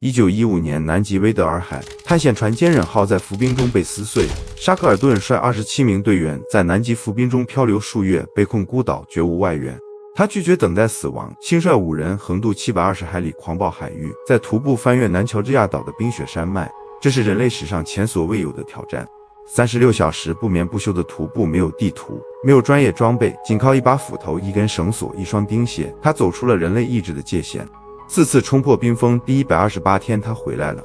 1915年，南极威德尔海探险船坚忍号在浮冰中被撕碎，沙克尔顿率27名队员在南极浮冰中漂流数月，被困孤岛，绝无外援。他拒绝等待死亡，亲率5人横渡720海里狂暴海域，在徒步翻越南乔治亚岛的冰雪山脉，这是人类史上前所未有的挑战。36小时不眠不休的徒步，没有地图，没有专业装备，仅靠一把斧头、一根绳索、一双钉鞋，他走出了人类意志的界限。4次冲破冰封，第128天他回来了，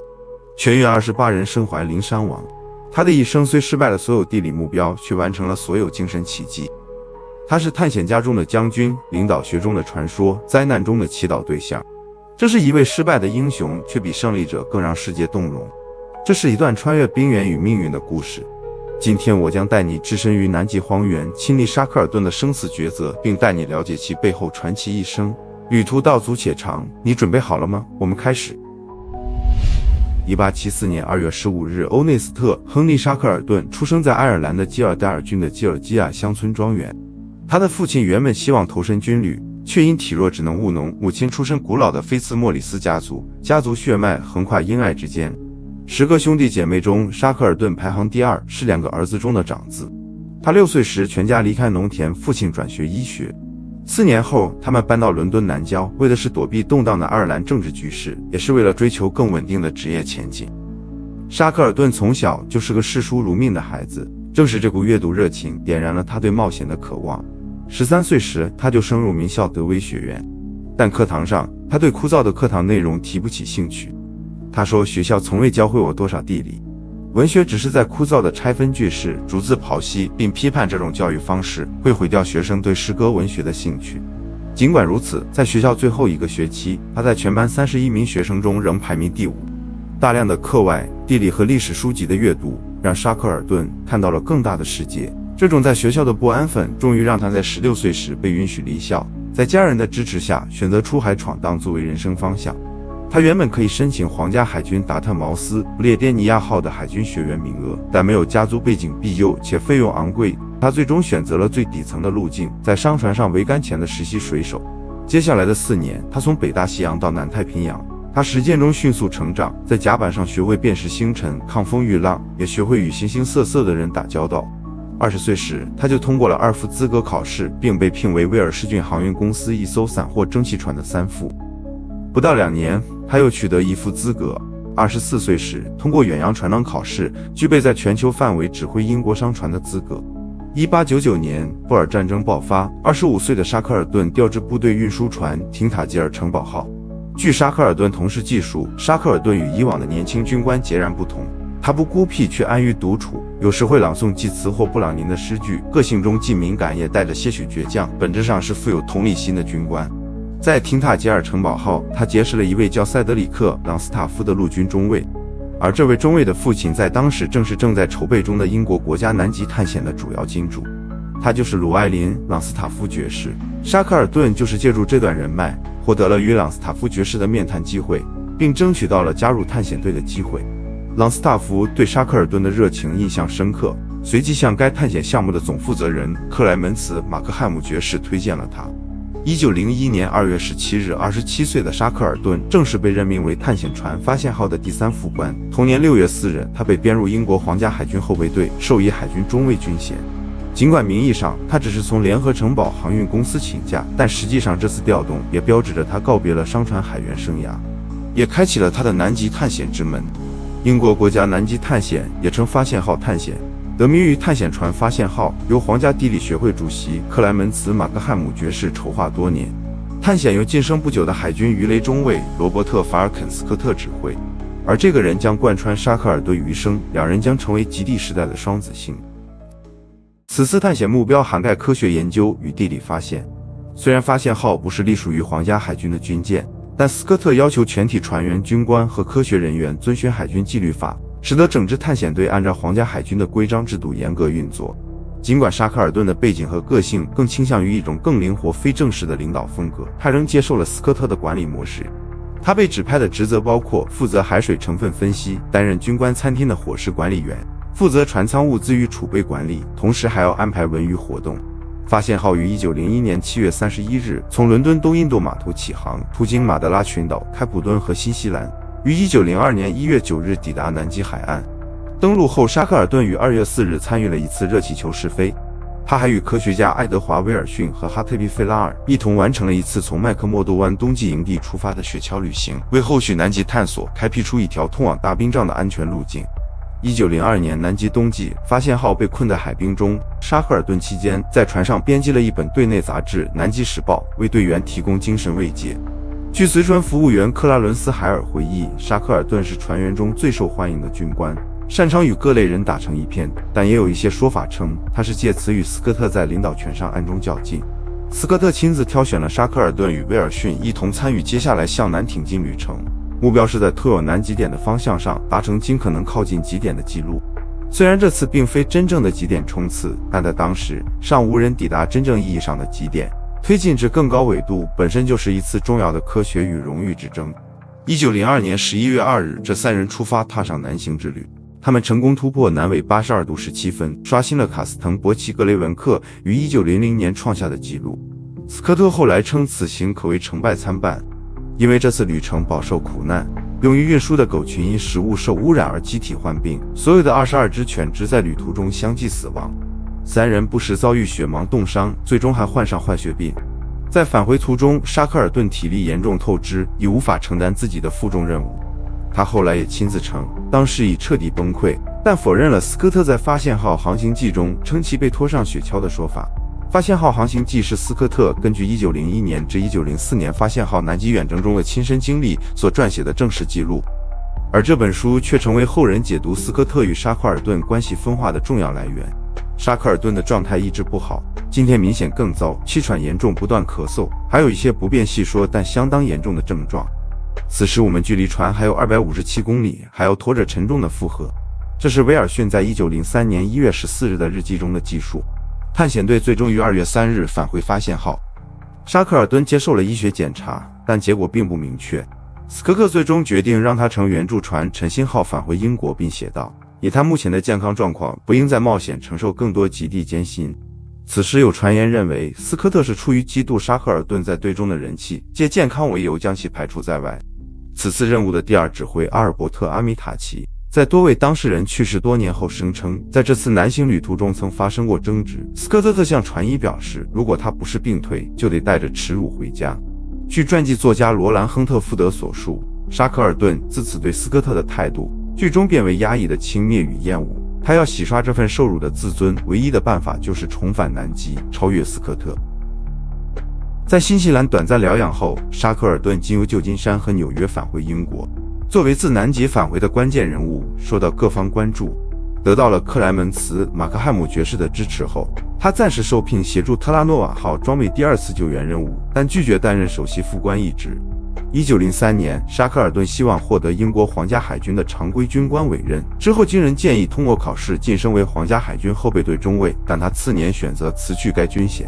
全员28人身怀零伤亡。他的一生虽失败了所有地理目标，却完成了所有精神奇迹。他是探险家中的将军，领导学中的传说，灾难中的祈祷对象。这是一位失败的英雄，却比胜利者更让世界动容。这是一段穿越冰原与命运的故事。今天我将带你置身于南极荒原，亲历沙克尔顿的生死抉择，并带你了解其背后传奇一生。旅途道阻且长，你准备好了吗？我们开始。1874年2月15日，欧内斯特·亨利·沙克尔顿出生在爱尔兰的基尔代尔郡的基尔基亚乡村庄园。他的父亲原本希望投身军旅，却因体弱只能务农。母亲出身古老的菲茨莫里斯家族，家族血脉横跨英爱之间。10个兄弟姐妹中，沙克尔顿排行第2，是2个儿子中的长子。他6岁时，全家离开农田，父亲转学医学。4年后，他们搬到伦敦南郊，为的是躲避动荡的爱尔兰政治局势，也是为了追求更稳定的职业前景。沙克尔顿从小就是个视书如命的孩子，正是这股阅读热情点燃了他对冒险的渴望。13岁时，他就升入名校德威学院，但课堂上，他对枯燥的课堂内容提不起兴趣。他说，学校从未教会我多少地理，文学只是在枯燥的拆分句式，逐字刨析，并批判这种教育方式会毁掉学生对诗歌文学的兴趣。尽管如此，在学校最后一个学期，他在全班31名学生中仍排名第5。大量的课外地理和历史书籍的阅读，让沙克尔顿看到了更大的世界。这种在学校的不安分，终于让他在16岁时被允许离校，在家人的支持下，选择出海闯荡作为人生方向。他原本可以申请皇家海军达特茅斯不列颠尼亚号的海军学员名额，但没有家族背景庇佑且费用昂贵，他最终选择了最底层的路径，在商船上桅杆前的实习水手。接下来的4年，他从北大西洋到南太平洋，他实践中迅速成长，在甲板上学会辨识星辰、抗风御浪，也学会与形形色色的人打交道。20岁时，他就通过了2副资格考试，并被聘为威尔士郡航运公司一艘散货蒸汽船的3副。不到2年，他又取得1副资格。24岁时，通过远洋船长考试，具备在全球范围指挥英国商船的资格。1899年，布尔战争爆发，25岁的沙克尔顿调至部队运输船廷塔吉尔城堡号。据沙克尔顿同事记述，沙克尔顿与以往的年轻军官截然不同。他不孤僻，却安于独处，有时会朗诵济慈或布朗宁的诗句，个性中既敏感也带着些许倔强，本质上是富有同理心的军官。在廷塔吉尔城堡号，他结识了一位叫塞德里克·朗斯塔夫的陆军中尉，而这位中尉的父亲在当时正是正在筹备中的英国国家南极探险的主要金主，他就是鲁艾林·朗斯塔夫爵士。沙克尔顿就是借助这段人脉，获得了与朗斯塔夫爵士的面谈机会，并争取到了加入探险队的机会。朗斯塔夫对沙克尔顿的热情印象深刻，随即向该探险项目的总负责人克莱门茨·马克汉姆爵士推荐了他。1901年2月17日，27岁的沙克尔顿正式被任命为探险船发现号的第3副官。同年6月4日，他被编入英国皇家海军后备队，授以海军中尉军衔。尽管名义上他只是从联合城堡航运公司请假，但实际上这次调动也标志着他告别了商船海员生涯，也开启了他的南极探险之门。英国国家南极探险也称发现号探险，得名于探险船发现号，由皇家地理学会主席克莱门茨·马克汉姆爵士筹划多年。探险由晋升不久的海军鱼雷中尉罗伯特·法尔肯斯科特指挥，而这个人将贯穿沙克尔顿余生，两人将成为极地时代的双子星。此次探险目标涵盖科学研究与地理发现。虽然发现号不是隶属于皇家海军的军舰，但斯科特要求全体船员、军官和科学人员遵循海军纪律法，使得整支探险队按照皇家海军的规章制度严格运作。尽管沙克尔顿的背景和个性更倾向于一种更灵活、非正式的领导风格，他仍接受了斯科特的管理模式。他被指派的职责包括负责海水成分分析，担任军官餐厅的伙食管理员，负责船舱物资与储备管理，同时还要安排文娱活动。发现号于1901年7月31日从伦敦东印度码头起航，途经马德拉群岛、开普敦和新西兰。于1902年1月9日抵达南极海岸。登陆后，沙克尔顿于2月4日参与了一次热气球试飞。他还与科学家爱德华·威尔逊和哈特利·费拉尔一同完成了一次从麦克默多湾冬季营地出发的雪橇旅行，为后续南极探索开辟出一条通往大冰障的安全路径。1902年南极冬季，发现号被困在海冰中，沙克尔顿期间在船上编辑了一本队内杂志《南极时报》，为队员提供精神慰藉。据随船服务员克拉伦斯·海尔回忆，沙克尔顿是船员中最受欢迎的军官，擅长与各类人打成一片，但也有一些说法称他是借此与斯科特在领导权上暗中较劲。斯科特亲自挑选了沙克尔顿与威尔逊一同参与接下来向南挺进旅程，目标是在特有南极点的方向上达成尽可能靠近极点的记录。虽然这次并非真正的极点冲刺，但在当时尚无人抵达真正意义上的极点，推进至更高纬度本身就是一次重要的科学与荣誉之争。1902年11月2日，这三人出发踏上南行之旅。他们成功突破南纬82度17分，刷新了卡斯滕伯奇格雷文克于1900年创下的纪录。斯科特后来称此行可谓成败参半，因为这次旅程饱受苦难，用于运输的狗群因食物受污染而机体患病，所有的22只犬只在旅途中相继死亡。三人不时遭遇血盲冻伤，最终还患上坏血病。在返回途中，沙克尔顿体力严重透支，已无法承担自己的负重任务。他后来也亲自称，当时已彻底崩溃，但否认了斯科特在发现号航行记中称其被拖上雪橇的说法。发现号航行记是斯科特根据1901年至1904年发现号南极远征中的亲身经历所撰写的正式记录，而这本书却成为后人解读斯科特与沙克尔顿关系分化的重要来源。沙克尔顿的状态一直不好，今天明显更糟，气喘严重，不断咳嗽，还有一些不便细说但相当严重的症状。此时我们距离船还有257公里，还要拖着沉重的负荷。这是威尔逊在1903年1月14日的日记中的记述。探险队最终于2月3日返回发现号。沙克尔顿接受了医学检查，但结果并不明确。斯科特最终决定让他乘援助船晨星号返回英国，并写道，以他目前的健康状况，不应再冒险承受更多极地艰辛。此时有传言认为，斯科特是出于嫉妒沙克尔顿在队中的人气，借健康为由将其排除在外。此次任务的第二指挥阿尔伯特·阿米塔奇在多位当事人去世多年后声称，在这次南行旅途中曾发生过争执。斯科特向船医表示，如果他不是病退，就得带着耻辱回家。据传记作家罗兰·亨特福德所述，沙克尔顿自此对斯科特的态度最终变为压抑的轻蔑与厌恶。他要洗刷这份受辱的自尊，唯一的办法就是重返南极，超越斯科特。在新西兰短暂疗养后，沙克尔顿经由旧金山和纽约返回英国。作为自南极返回的关键人物，受到各方关注。得到了克莱门茨·马克汉姆爵士的支持后，他暂时受聘协助特拉诺瓦号装备第二次救援任务，但拒绝担任首席副官一职。1903年，沙克尔顿希望获得英国皇家海军的常规军官委任，之后经人建议通过考试晋升为皇家海军后备队中尉，但他次年选择辞去该军衔。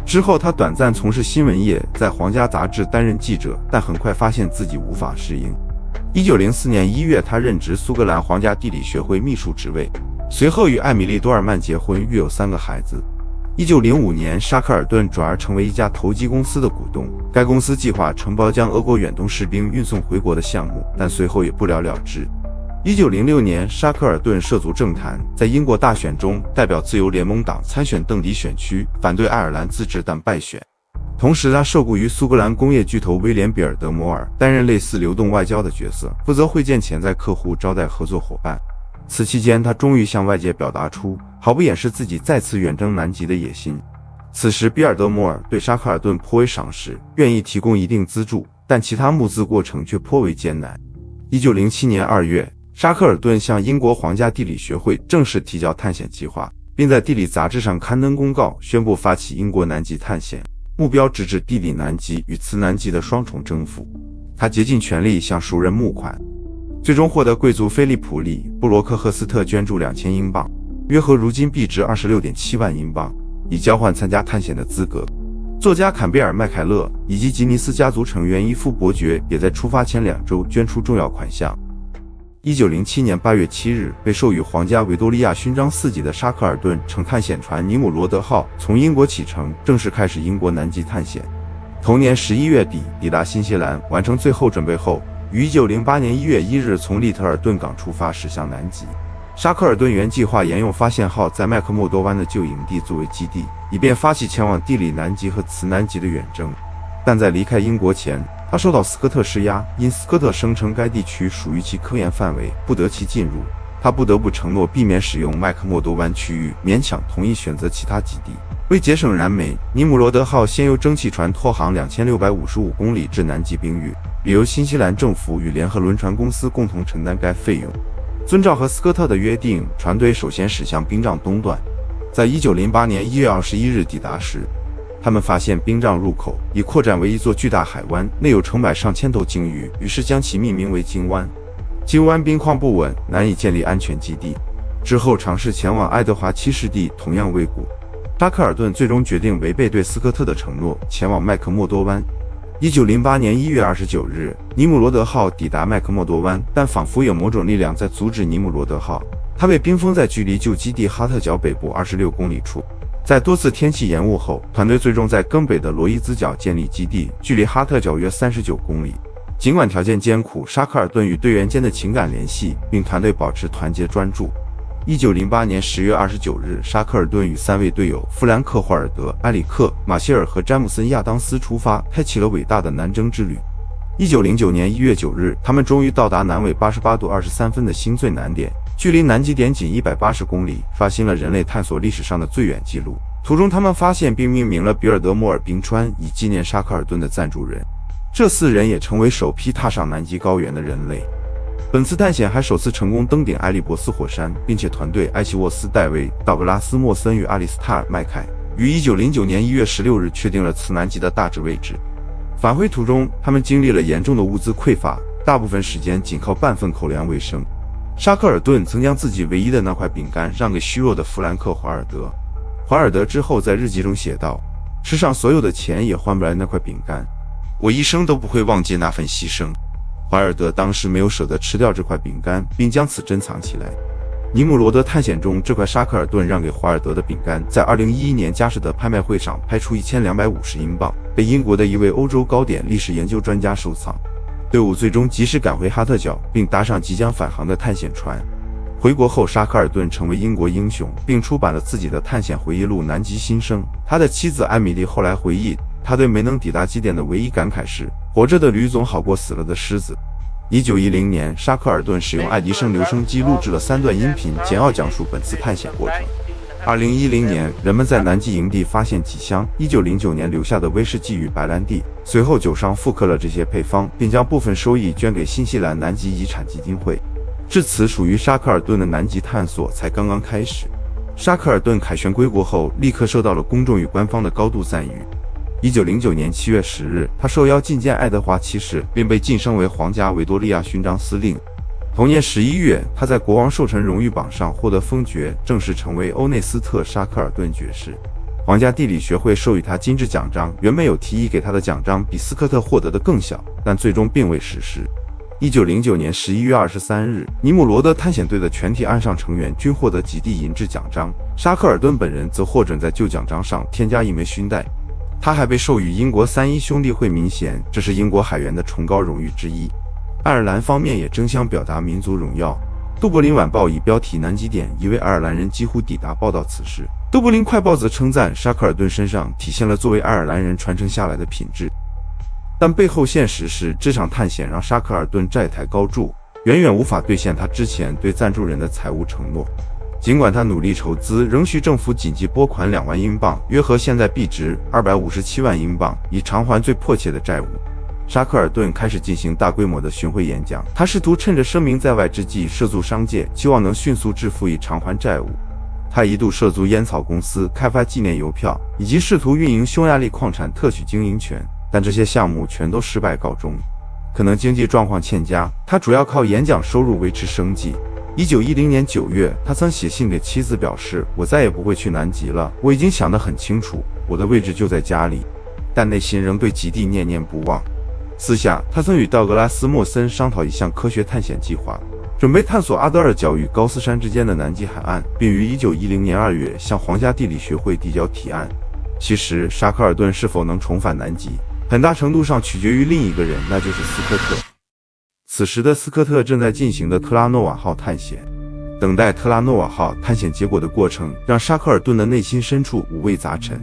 之后他短暂从事新闻业，在皇家杂志担任记者，但很快发现自己无法适应。1904年1月，他任职苏格兰皇家地理学会秘书职位，随后与艾米丽·多尔曼结婚，育有3个孩子。1905年，沙克尔顿转而成为一家投机公司的股东，该公司计划承包将俄国远东士兵运送回国的项目，但随后也不了了之。1906年，沙克尔顿涉足政坛，在英国大选中代表自由联盟党参选邓迪选区，反对爱尔兰自治但败选。同时，他受雇于苏格兰工业巨头威廉·比尔德摩尔，担任类似流动外交的角色，负责会见潜在客户，招待合作伙伴。此期间，他终于向外界表达出毫不掩饰自己再次远征南极的野心。此时，比尔德摩尔对沙克尔顿颇为赏识，愿意提供一定资助，但其他募资过程却颇为艰难。1907年2月，沙克尔顿向英国皇家地理学会正式提交探险计划，并在地理杂志上刊登公告，宣布发起英国南极探险，目标直指地理南极与次南极的双重征服。他竭尽全力向熟人募款，最终获得贵族菲利普·里·布罗克赫斯特捐助2000英镑，约合如今币值26.7万英镑，以交换参加探险的资格。作家坎贝尔·麦凯勒以及吉尼斯家族成员伊夫伯爵也在出发前2周捐出重要款项。1907年8月7日，被授予皇家维多利亚勋章4级的沙克尔顿乘探险船尼姆罗德号从英国启程，正式开始英国南极探险。同年11月底抵达新西兰，完成最后准备后，于1908年1月1日从利特尔顿港出发，驶向南极。沙克尔顿原计划沿用发现号在麦克默多湾的旧营地作为基地，以便发起前往地理南极和磁南极的远征。但在离开英国前，他受到斯科特施压，因斯科特声称该地区属于其科研范围，不得其进入。他不得不承诺避免使用麦克默多湾区域，勉强同意选择其他基地。为节省燃煤，尼姆罗德号先由蒸汽船拖航2655公里至南极冰域，并由新西兰政府与联合轮船公司共同承担该费用。遵照和斯科特的约定，船队首先驶向冰障东段。在1908年1月21日抵达时，他们发现冰障入口已扩展为一座巨大海湾，内有成百上千头鲸鱼，于是将其命名为鲸湾。鲸湾冰况不稳，难以建立安全基地。之后尝试前往爱德华七世地，同样未果。沙克尔顿最终决定违背对斯科特的承诺，前往麦克默多湾。1908年1月29日，尼姆罗德号抵达麦克默多湾，但仿佛有某种力量在阻止尼姆罗德号。它被冰封在距离旧基地哈特角北部26公里处。在多次天气延误后，团队最终在更北的罗伊兹角建立基地，距离哈特角约39公里。尽管条件艰苦，沙克尔顿与队员间的情感联系，并团队保持团结专注。1908年10月29日，沙克尔顿与3位队友弗兰克·霍尔德、埃里克·马歇尔和詹姆森·亚当斯出发，开启了伟大的南征之旅。1909年1月9日，他们终于到达南纬88度23分的星最南点，距离南极点仅180公里，刷新了人类探索历史上的最远纪录。途中，他们发现并命名了比尔德莫尔冰川，以纪念沙克尔顿的赞助人。这4人也成为首批踏上南极高原的人类。本次探险还首次成功登顶埃利伯斯火山，并且团队埃奇沃斯·戴维、道格拉斯·莫森与阿里斯塔尔·麦凯于1909年1月16日确定了次南极的大致位置。返回途中，他们经历了严重的物资匮乏，大部分时间仅靠半份口粮为生。沙克尔顿曾将自己唯一的那块饼干让给虚弱的弗兰克·华尔德。华尔德之后在日记中写道：“世上所有的钱也换不来那块饼干，我一生都不会忘记那份牺牲。”华尔德当时没有舍得吃掉这块饼干，并将此珍藏起来。尼姆罗德探险中，这块沙克尔顿让给华尔德的饼干，在2011年佳士得拍卖会上拍出1250英镑，被英国的一位欧洲糕点历史研究专家收藏。队伍最终及时赶回哈特角，并搭上即将返航的探险船。回国后，沙克尔顿成为英国英雄，并出版了自己的探险回忆录《南极新生》。他的妻子艾米丽后来回忆，他对没能抵达基点的唯一感慨是，活着的驴总好过死了的狮子。1910年，沙克尔顿使用爱迪生留声机录制了3段音频，简要讲述本次探险过程。2010年，人们在南极营地发现几箱1909年留下的威士忌与白兰地，随后酒商复刻了这些配方，并将部分收益捐给新西兰南极遗产基金会。至此，属于沙克尔顿的南极探索才刚刚开始。沙克尔顿凯旋归国后，立刻受到了公众与官方的高度赞誉。1909年7月10日，他受邀觐见爱德华七世，并被晋升为皇家维多利亚勋章司令。同年11月，他在国王寿辰荣誉榜上获得封爵，正式成为欧内斯特·沙克尔顿爵士。皇家地理学会授予他金质奖章，原本有提议给他的奖章比斯科特获得的更小，但最终并未实施。1909年11月23日，尼姆罗德探险队的全体岸上成员均获得极地银质奖章，沙克尔顿本人则获准在旧奖章上添加一枚勋带。他还被授予英国3一兄弟会民衔，这是英国海员的崇高荣誉之一。爱尔兰方面也争相表达民族荣耀。杜柏林晚报以标题“南极点一位爱尔兰人几乎抵达”报道此事。杜柏林快报则称赞沙克尔顿身上体现了作为爱尔兰人传承下来的品质。但背后现实是，这场探险让沙克尔顿债台高筑，远远无法兑现他之前对赞助人的财务承诺。尽管他努力筹资，仍需政府紧急拨款2万英镑，约合现在币值257万英镑，以偿还最迫切的债务。沙克尔顿开始进行大规模的巡回演讲，他试图趁着声名在外之际涉足商界，期望能迅速致富以偿还债务。他一度涉足烟草公司，开发纪念邮票，以及试图运营匈牙利矿产特许经营权，但这些项目全都失败告终。可能经济状况欠佳，他主要靠演讲收入维持生计。1910年9月，他曾写信给妻子表示：“我再也不会去南极了，我已经想得很清楚，我的位置就在家里。”但内心仍对极地念念不忘。私下，他曾与道格拉斯·莫森商讨一项科学探险计划，准备探索阿德尔角与高斯山之间的南极海岸，并于1910年2月向皇家地理学会递交提案。其实，沙克尔顿是否能重返南极，很大程度上取决于另一个人，那就是斯科特。此时的斯科特正在进行的特拉诺瓦号探险。等待特拉诺瓦号探险结果的过程让沙克尔顿的内心深处五味杂陈。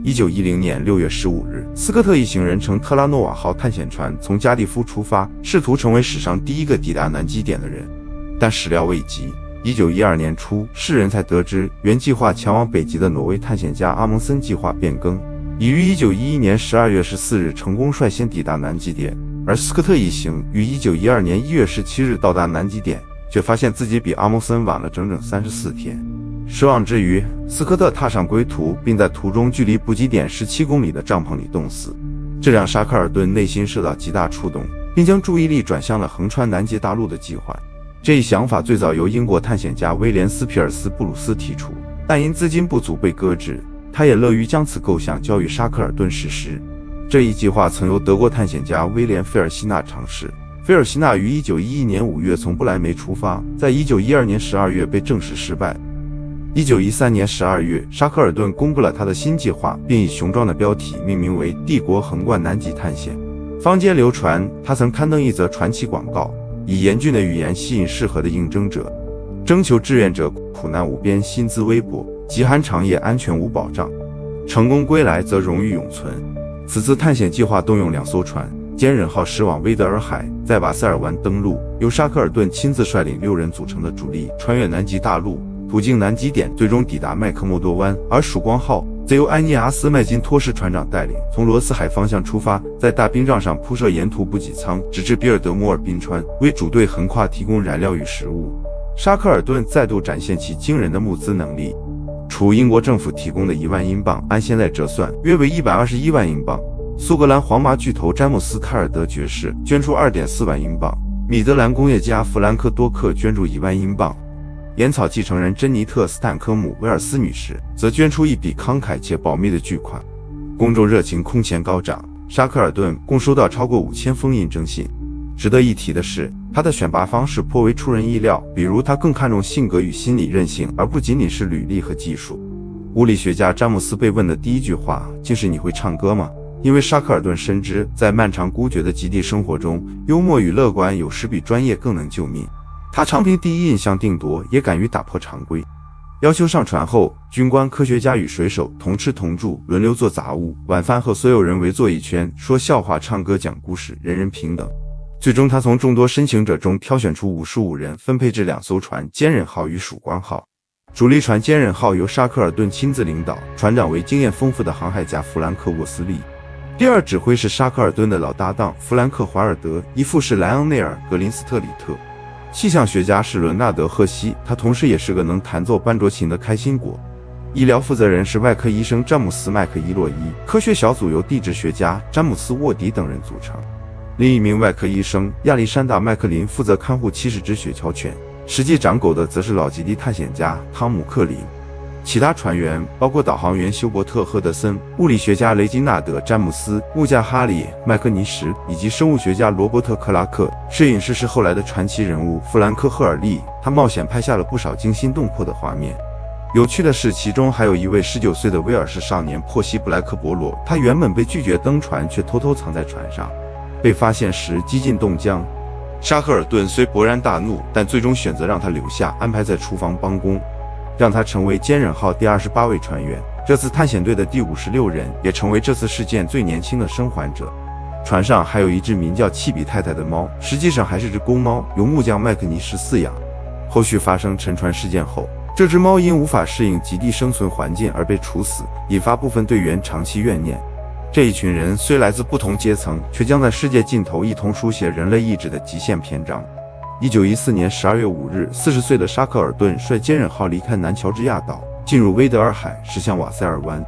1910年6月15日，斯科特一行人乘特拉诺瓦号探险船从加利夫出发，试图成为史上第一个抵达南极点的人。但始料未及，1912年初，世人才得知原计划前往北极的挪威探险家阿蒙森计划变更，已于1911年12月14日成功率先抵达南极点，而斯科特一行于1912年1月17日到达南极点，却发现自己比阿蒙森晚了整整34天。失望之余，斯科特踏上归途，并在途中距离补给点17公里的帐篷里冻死。这让沙克尔顿内心受到极大触动，并将注意力转向了横穿南极大陆的计划。这一想法最早由英国探险家威廉斯皮尔斯布鲁斯提出，但因资金不足被搁置。他也乐于将此构想交予沙克尔顿实施。这一计划曾由德国探险家威廉菲尔希纳尝试。菲尔希纳于1911年5月从不来梅出发，在1912年12月被证实失败。1913年12月，沙克尔顿公布了他的新计划，并以雄壮的标题命名为“帝国横贯南极探险”。坊间流传他曾刊登一则传奇广告，以严峻的语言吸引适合的应征者，征求志愿者苦难无边，薪资微薄，极寒长夜，安全无保障。成功归来则荣誉永存。此次探险计划动用2艘船，坚忍号驶往威德尔海，在瓦塞尔湾登陆，由沙克尔顿亲自率领6人组成的主力穿越南极大陆，途经南极点，最终抵达麦克默多湾。而曙光号则由安尼阿斯麦金托什船长带领，从罗斯海方向出发，在大冰障上铺设沿途补给舱，直至比尔德摩尔冰川，为主队横跨提供燃料与食物。沙克尔顿再度展现其惊人的募资能力，除英国政府提供的1万英镑，按现在折算约为121万英镑，苏格兰皇马巨头詹姆斯·泰尔德爵士捐出2.4万英镑，米德兰工业家弗兰克多克捐助1万英镑，烟草继承人珍妮特·斯坦科姆·威尔斯女士则捐出一笔慷慨且保密的巨款。公众热情空前高涨，沙克尔顿共收到超过5000封应征信。值得一提的是，他的选拔方式颇为出人意料，比如他更看重性格与心理韧性，而不仅仅是履历和技术。物理学家詹姆斯被问的第一句话竟是“你会唱歌吗？”因为沙克尔顿深知，在漫长孤绝的极地生活中，幽默与乐观有时比专业更能救命。他常凭第一印象定夺，也敢于打破常规。要求上船后，军官、科学家与水手同吃同住，轮流做杂物。晚饭后，所有人围坐一圈，说笑话、唱歌、讲故事，人人平等。最终，他从众多申请者中挑选出55人，分配至2艘船“坚忍号”与“曙光号”。主力船“坚忍号”由沙克尔顿亲自领导，船长为经验丰富的航海家弗兰克·沃斯利。第二指挥是沙克尔顿的老搭档弗兰克·华尔德，一副是莱昂内尔·格林斯特里特。气象学家是伦纳德·赫西，他同时也是个能弹奏班卓琴的开心果。医疗负责人是外科医生詹姆斯·麦克伊洛伊，科学小组由地质学家詹姆斯·沃迪等人组成。另一名外科医生亚历山大·麦克林负责看护70只雪橇犬，实际掌狗的则是老极地探险家汤姆·克林。其他船员包括导航员休伯特·赫德森、物理学家雷金纳德·詹姆斯、木匠哈里·麦克尼什以及生物学家罗伯特·克拉克。摄影师是后来的传奇人物弗兰克·赫尔利，他冒险拍下了不少惊心动魄的画面。有趣的是，其中还有一位19岁的威尔士少年珀西·布莱克伯罗，他原本被拒绝登船，却偷偷藏在船上，被发现时几近冻僵。沙克尔顿虽勃然大怒，但最终选择让他留下，安排在厨房帮工，让他成为坚忍号第28位船员，这次探险队的第56人，也成为这次事件最年轻的生还者。船上还有一只名叫契比太太的猫，实际上还是只公猫，由木匠麦克尼什饲养。后续发生沉船事件后，这只猫因无法适应极地生存环境而被处死，引发部分队员长期怨念。这一群人虽来自不同阶层，却将在世界尽头一同书写人类意志的极限篇章。1914年12月5日，40岁的沙克尔顿率坚忍号离开南乔治亚岛，进入威德尔海，驶向瓦塞尔湾。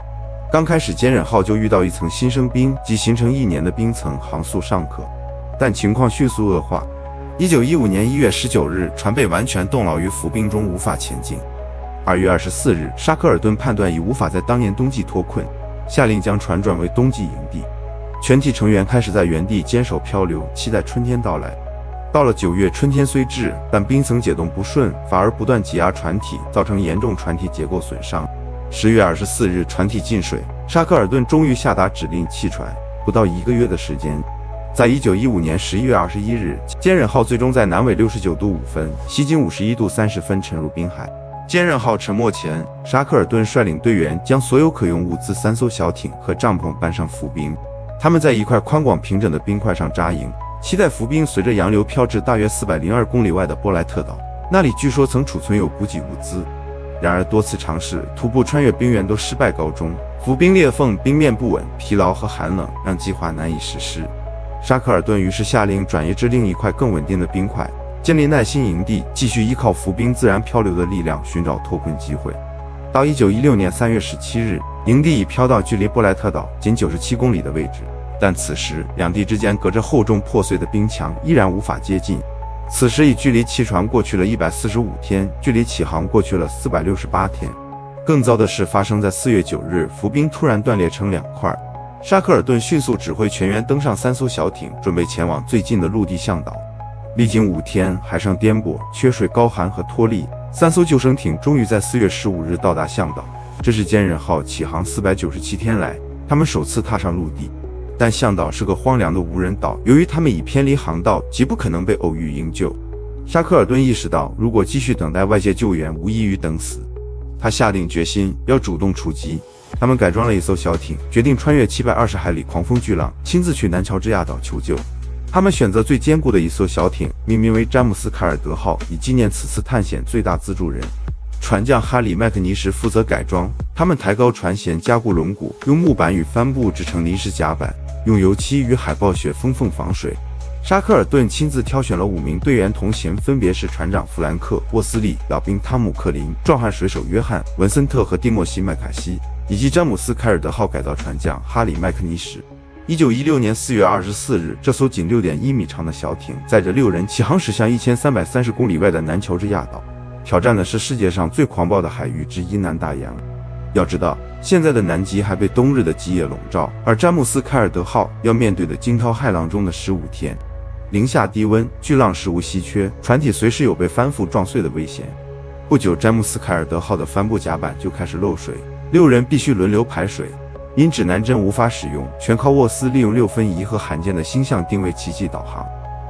刚开始，坚忍号就遇到一层新生冰及形成1年的冰层，航速尚可，但情况迅速恶化。1915年1月19日，船被完全冻牢于浮冰中，无法前进。2月24日，沙克尔顿判断已无法在当年冬季脱困，下令将船转为冬季营地。全体成员开始在原地坚守漂流，期待春天到来。到了9月，春天虽至，但冰层解冻不顺，反而不断挤压船体，造成严重船体结构损伤。10月24日，船体进水，沙克尔顿终于下达指令弃船。不到1个月的时间，在1915年11月21日，坚忍号最终在南纬69度5分、西经51度30分沉入滨海。坚忍号沉没前，沙克尔顿率领队员将所有可用物资3艘小艇和帐篷搬上浮冰，他们在一块宽广平整的冰块上扎营，期待浮冰随着洋流飘至大约402公里外的波莱特岛，那里据说曾储存有补给物资。然而多次尝试徒步穿越冰原都失败告终，浮冰裂缝、冰面不稳、疲劳和寒冷让计划难以实施。沙克尔顿于是下令转移至另一块更稳定的冰块，建立耐心营地，继续依靠浮冰自然漂流的力量寻找脱困机会。到1916年3月17日，营地已飘到距离波莱特岛仅97公里的位置，但此时两地之间隔着厚重破碎的冰墙，依然无法接近。此时已距离弃船过去了145天，距离起航过去了468天。更糟的是发生在4月9日，浮冰突然断裂成2块。沙克尔顿迅速指挥全员登上3艘小艇，准备前往最近的陆地向导。历经5天，海上颠簸、缺水、高寒和脱力，3艘救生艇终于在4月15日到达向导。这是坚忍号起航497天来，他们首次踏上陆地。但向导是个荒凉的无人岛，由于他们已偏离航道，极不可能被偶遇营救。沙克尔顿意识到，如果继续等待外界救援，无异于等死。他下定决心要主动出击。他们改装了一艘小艇，决定穿越720海里狂风巨浪，亲自去南乔治亚岛求救。他们选择最坚固的一艘小艇，命名为詹姆斯·凯尔德号，以纪念此次探险最大资助人。船匠哈里·麦克尼什负责改装，他们抬高船舷，加固轮毂，用木板与帆布制成临时甲板，用油漆与海豹血封缝防水。沙克尔顿亲自挑选了5名队员同行，分别是船长弗兰克·沃斯利、老兵汤姆·克林、壮汉水手约翰·文森特和蒂莫西·麦卡锡，以及詹姆斯·凯尔德号改造船匠哈里·麦克尼什。1916年4月24日，这艘仅6.1米长的小艇载着6人起航驶向1330公里外的南乔治亚岛，挑战的是世界上最狂暴的海域之一南大洋。要知道，现在的南极还被冬日的极夜笼罩，而詹姆斯·凯尔德号要面对的惊涛骇浪中的15天，零下低温，巨浪时无稀缺，船体随时有被翻覆撞碎的危险。不久，詹姆斯·凯尔德号的帆布甲板就开始漏水，6人必须轮流排水。因指南针无法使用，全靠沃斯利用6分仪和罕见的星象定位奇迹导航。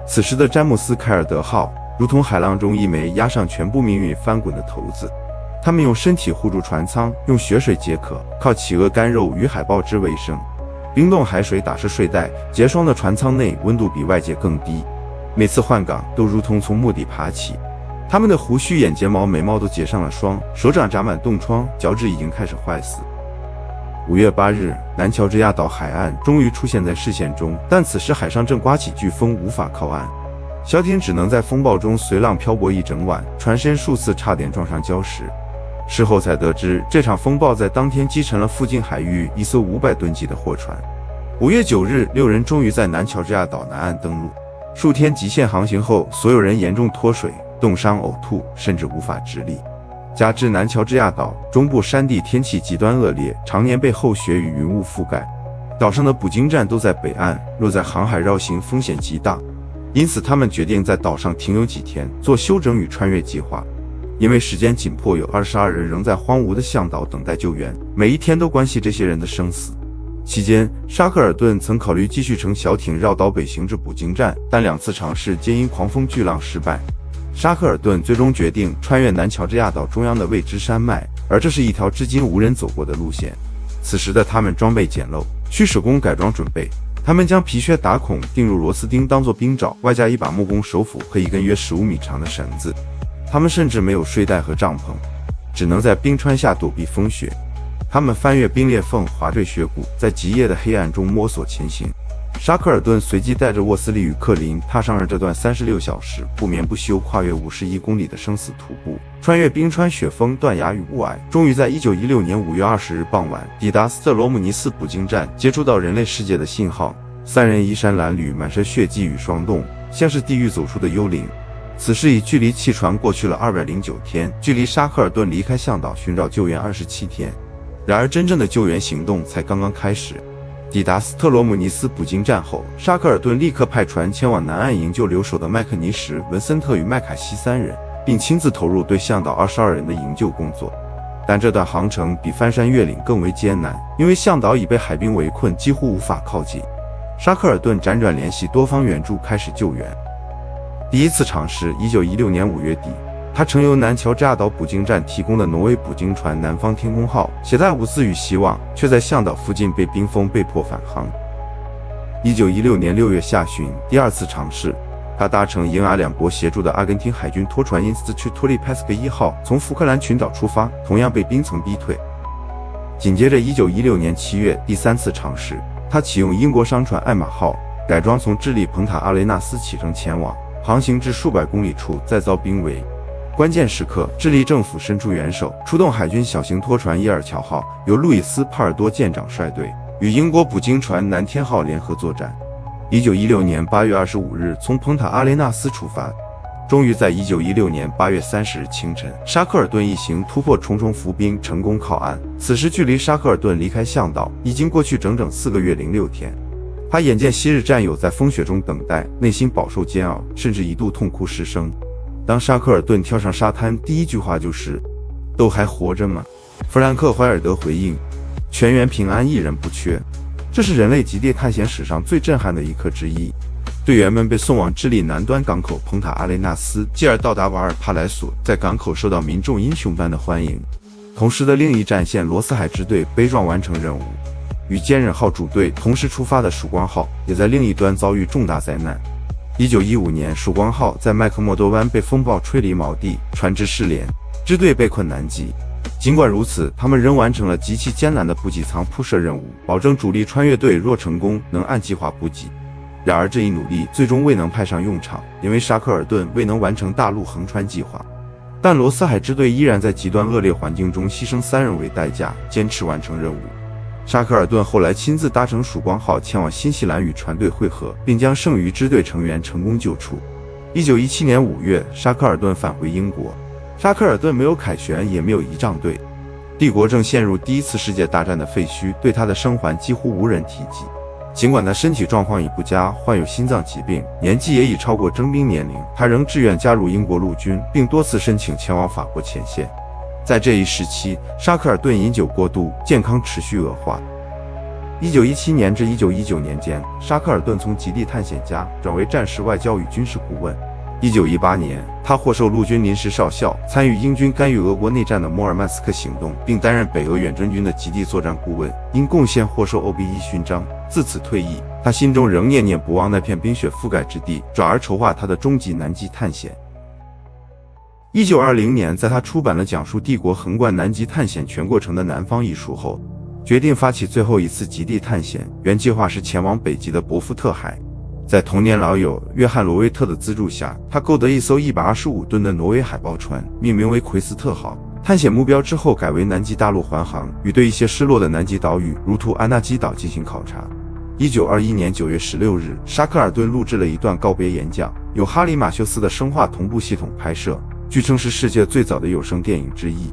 此时的詹姆斯·凯尔德号如同海浪中一枚压上全部命运翻滚的骰子，他们用身体护住船舱，用血水解渴，靠企鹅干肉与海豹汁为生。冰冻海水打湿睡袋，结霜的船舱内温度比外界更低，每次换岗都如同从墓底爬起。他们的胡须、眼睫毛、眉毛都结上了霜，手掌长满冻疮，脚趾已经开始坏死。5月8日，南乔治亚岛海岸终于出现在视线中，但此时海上正刮起飓风，无法靠岸。小艇只能在风暴中随浪漂泊一整晚，船身数次差点撞上礁石。事后才得知，这场风暴在当天击沉了附近海域一艘500吨级的货船。5月9日，6人终于在南乔治亚岛南岸登陆。数天极限航行后，所有人严重脱水、冻伤、呕吐，甚至无法直立。加之南乔治亚岛中部山地天气极端恶劣，常年被厚雪与云雾覆盖，岛上的捕鲸站都在北岸，若在航海绕行风险极大，因此他们决定在岛上停留几天，做休整与穿越计划。因为时间紧迫，有22人仍在荒芜的向导等待救援，每一天都关系这些人的生死。期间，沙克尔顿曾考虑继续乘小艇绕岛北行至捕鲸站，但2次尝试皆因狂风巨浪失败。沙克尔顿最终决定穿越南乔治亚岛中央的未知山脉，而这是一条至今无人走过的路线。此时的他们装备简陋，需手工改装准备。他们将皮靴打孔钉入螺丝钉当作冰爪，外加一把木工手斧和一根约15米长的绳子。他们甚至没有睡袋和帐篷，只能在冰川下躲避风雪。他们翻越冰裂缝，滑坠雪谷，在极夜的黑暗中摸索前行。沙克尔顿随即带着沃斯利与克林踏上了这段36小时不眠不休、跨越51公里的生死徒步，穿越冰川、雪峰、断崖与雾霭，终于在1916年5月20日傍晚抵达斯特罗姆尼斯捕鲸站，接触到人类世界的信号。3人衣衫褴褛，满身血迹与霜冻，像是地狱走出的幽灵。此时已距离弃船过去了209天，距离沙克尔顿离开向导寻找救援27天。然而真正的救援行动才刚刚开始。抵达斯特罗姆尼斯捕鲸站后，沙克尔顿立刻派船前往南岸营救留守的麦克尼什、文森特与麦卡锡3人，并亲自投入对向导22人的营救工作。但这段航程比翻山越岭更为艰难，因为向导已被海冰围困，几乎无法靠近。沙克尔顿辗转联系多方援助，开始救援。第一次尝试，1916年5月底，他乘由南乔治亚岛捕鲸站提供的挪威捕鲸船南方天空号，携带物资与希望，却在向导附近被冰封，被迫返航。1916年6月下旬，第二次尝试，他搭乘英阿两国协助的阿根廷海军拖船因斯去托利佩斯克1号从福克兰群岛出发，同样被冰层逼退。紧接着1916年7月，第三次尝试，他启用英国商船艾玛号，改装从智利蓬塔阿雷纳斯启程前往，航行至数百公里处再遭冰围。关键时刻，智利政府伸出援手，出动海军小型拖船伊尔乔号，由路易斯·帕尔多舰长率队，与英国捕鲸船南天号联合作战。1916年8月25日从蓬塔阿雷纳斯出发，终于在1916年8月30日清晨，沙克尔顿一行突破重重浮冰，成功靠岸。此时距离沙克尔顿离开向导已经过去整整4个月零6天。他眼见昔日战友在风雪中等待，内心饱受煎熬，甚至一度痛哭失声。当沙克尔顿跳上沙滩，第一句话就是：“都还活着吗？”弗兰克·怀尔德回应：“全员平安，一人不缺。”这是人类极地探险史上最震撼的一刻之一。队员们被送往智利南端港口蓬塔阿雷纳斯，继而到达瓦尔帕莱索，在港口受到民众英雄般的欢迎。同时的另一战线罗斯海支队悲壮完成任务，与坚忍号主队同时出发的曙光号也在另一端遭遇重大灾难。1915年，曙光号在麦克默多湾被风暴吹离锚地，船只失联，支队被困南极。尽管如此，他们仍完成了极其艰难的补给舱铺设任务，保证主力穿越队若成功，能按计划补给。然而这一努力最终未能派上用场，因为沙克尔顿未能完成大陆横穿计划。但罗斯海支队依然在极端恶劣环境中牺牲3人为代价，坚持完成任务。沙克尔顿后来亲自搭乘曙光号前往新西兰与船队会合，并将剩余支队成员成功救出。1917年5月，沙克尔顿返回英国。沙克尔顿没有凯旋，也没有仪仗队。帝国正陷入第一次世界大战的废墟，对他的生还几乎无人提及。尽管他身体状况已不佳，患有心脏疾病，年纪也已超过征兵年龄，他仍志愿加入英国陆军，并多次申请前往法国前线。在这一时期，沙克尔顿饮酒过度，健康持续恶化。1917年至1919年间，沙克尔顿从极地探险家转为战时外交与军事顾问。1918年，他获授陆军临时少校，参与英军干预俄国内战的摩尔曼斯克行动，并担任北俄远征军的极地作战顾问，因贡献获授OB-1勋章。自此退役，他心中仍念念不忘那片冰雪覆盖之地，转而筹划他的终极南极探险。1920年，在他出版了讲述帝国横贯南极探险全过程的《南方》一书后，决定发起最后一次极地探险。原计划是前往北极的伯福特海。在童年老友约翰·罗威特的资助下，他购得一艘125吨的挪威海豹船，命名为奎斯特号。探险目标之后改为南极大陆环航，与对一些失落的南极岛屿，如图安纳基岛进行考察。1921年9月16日，沙克尔顿录制了一段告别演讲，由哈里·马修斯的声画同步系统拍摄，据称是世界最早的有声电影之一。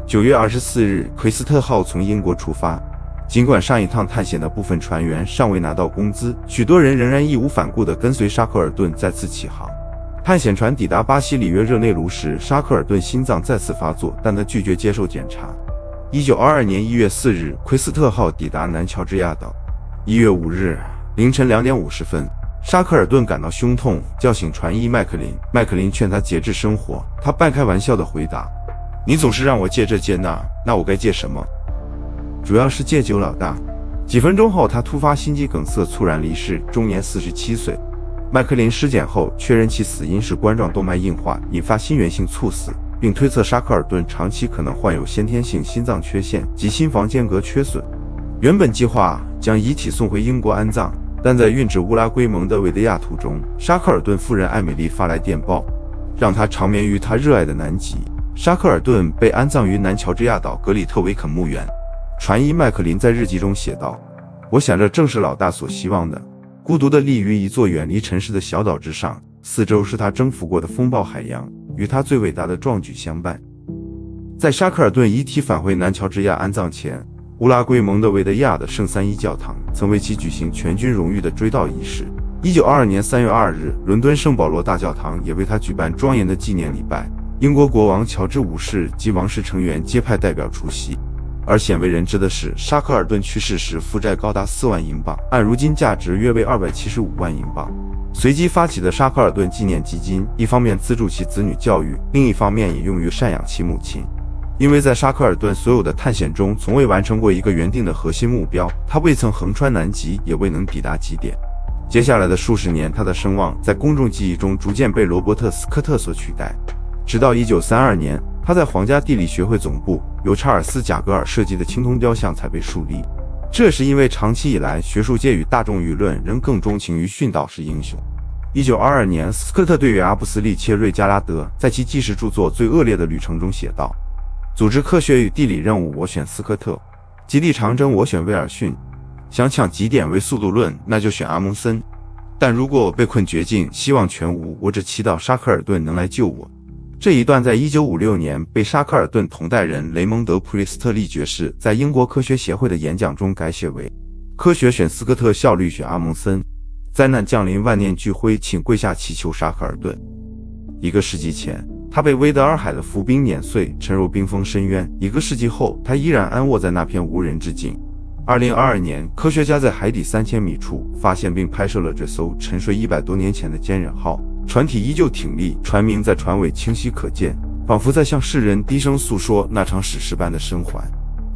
9月24日，奎斯特号从英国出发。尽管上一趟探险的部分船员尚未拿到工资，许多人仍然义无反顾地跟随沙克尔顿再次起航。探险船抵达巴西里约热内卢时，沙克尔顿心脏再次发作，但他拒绝接受检查。1922年1月4日，奎斯特号抵达南乔治亚岛。1月5日凌晨2点50分，沙克尔顿感到胸痛，叫醒船医麦克林。麦克林劝他节制生活，他半开玩笑地回答：“你总是让我戒这戒那我该戒什么？主要是戒酒，老大。”几分钟后，他突发心肌梗塞，猝然离世，终年47岁。麦克林尸检后确认其死因是冠状动脉硬化引发心源性猝死，并推测沙克尔顿长期可能患有先天性心脏缺陷及心房间隔缺损。原本计划将遗体送回英国安葬，但在运至乌拉圭蒙德维德亚途中，沙克尔顿夫人艾美丽发来电报，让他长眠于他热爱的南极。沙克尔顿被安葬于南乔治亚岛格里特维肯墓园。船医麦克林在日记中写道：“我想这正是老大所希望的，孤独地立于一座远离尘世的小岛之上，四周是他征服过的风暴海洋，与他最伟大的壮举相伴。”在沙克尔顿遗体返回南乔治亚安葬前，乌拉圭蒙德维德亚的圣三一教堂曾为其举行全军荣誉的追悼仪式。1922年3月2日，伦敦圣保罗大教堂也为他举办庄严的纪念礼拜，英国国王乔治5世及王室成员皆派代表出席。而鲜为人知的是，沙克尔顿去世时负债高达4万英镑，按如今价值约为275万英镑。随即发起的沙克尔顿纪念基金，一方面资助其子女教育，另一方面也用于赡养其母亲。因为在沙克尔顿所有的探险中，从未完成过一个原定的核心目标，他未曾横穿南极，也未能抵达极点。接下来的数十年，他的声望在公众记忆中逐渐被罗伯特·斯科特所取代，直到1932年，他在皇家地理学会总部由查尔斯·贾格尔设计的青铜雕像才被树立。这是因为长期以来，学术界与大众舆论仍更钟情于殉道式英雄。1922年，斯科特对于阿布斯利切瑞加拉德在其纪实著作《最恶劣的旅程》中写道：组织科学与地理任务，我选斯科特；极地长征，我选威尔逊；想抢极点为速度论，那就选阿蒙森。但如果我被困绝境，希望全无，我只祈祷沙克尔顿能来救我。这一段在1956年被沙克尔顿同代人雷蒙德·普里斯特利爵士在英国科学协会的演讲中改写为：科学选斯科特，效率选阿蒙森。灾难降临，万念俱灰，请跪下祈求沙克尔顿。1个世纪前，他被威德尔海的浮冰碾碎，沉入冰封深渊。1个世纪后，他依然安卧在那片无人之境。2022年，科学家在海底3000米处发现并拍摄了这艘沉睡100多年前的坚忍号，船体依旧挺立，船名在船尾清晰可见，仿佛在向世人低声诉说那场史诗般的生还。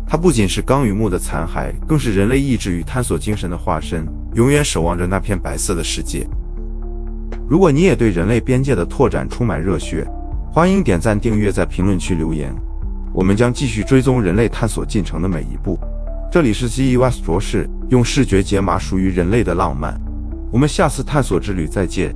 它不仅是钢与木的残骸，更是人类意志与探索精神的化身，永远守望着那片白色的世界。如果你也对人类边界的拓展充满热血，欢迎点赞、订阅，在评论区留言。我们将继续追踪人类探索进程的每一步。这里是 CES 卓视，用视觉解码属于人类的浪漫。我们下次探索之旅再见。